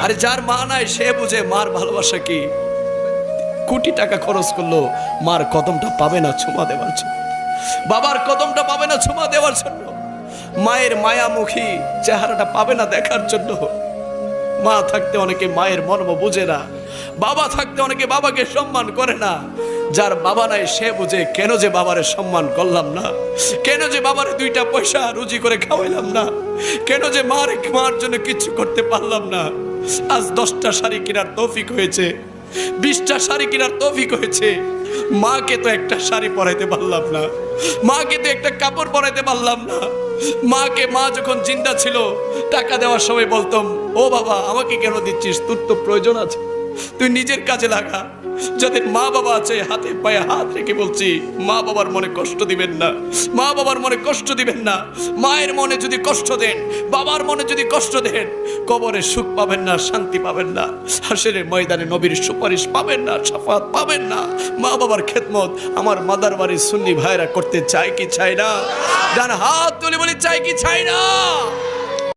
আরে যার মা নাই সে বুঝে মার ভালোবাসা কি। কোটি টাকা খরচ করলো মার কদমটা পাবে না ছোঁয়া দেওয়ার জন্য, বাবার কদমটা পাবে না ছোঁয়া দেওয়ার জন্য, মায়ের মায়ামুখী চেহারাটা পাবে না দেখার জন্য। মা থাকতে অনেকে মায়ের মর্ম বুঝে না, বাবা থাকতে অনেকে বাবাকে সম্মান করে না। যার বাবা নাই সে বুঝে কেন যে বাবারে সম্মান করলাম না, কেন যে বাবারে দুইটা পয়সা রুজি করে খাওয়াইলাম না, কেন যে মার জন্য কিছু করতে পারলাম না। আজ 10টা শাড়ি কেনার তৌফিক হয়েছে, 20টা শাড়ি কেনার তৌফিক হয়েছে, মাকে তো একটা শাড়ি পরাইতে পারলাম না, মাকে তো একটা কাপড় পরাইতে পারলাম না। মাকে মা যখন জিন্দা ছিল টাকা দেওয়ার সময় বলতাম, ও বাবা আমাকে কেন দিচ্ছিস, তোর তো প্রয়োজন আছে, তুই নিজের কাজে লাগা। যাদের মা বাবা আছে হাতে পায়ে হাত রেখে বলছি, মা বাবার মনে কষ্ট দিবেন না, মা বাবার মনে কষ্ট দিবেন না। মায়ের মনে যদি কষ্ট দেন, বাবার মনে যদি কষ্ট দেন, কবরে সুখ পাবেন না, শান্তি পাবেন না, হাসরের ময়দানে নবীর সুপারিশ পাবেন না, শাফাত পাবেন না। মা বাবার খেদমত আমার মাদার বাড়ির সুন্নি ভাইরা করতে চায় কি চায় না? ডান হাত তুলে বলি চাই কি চাই না?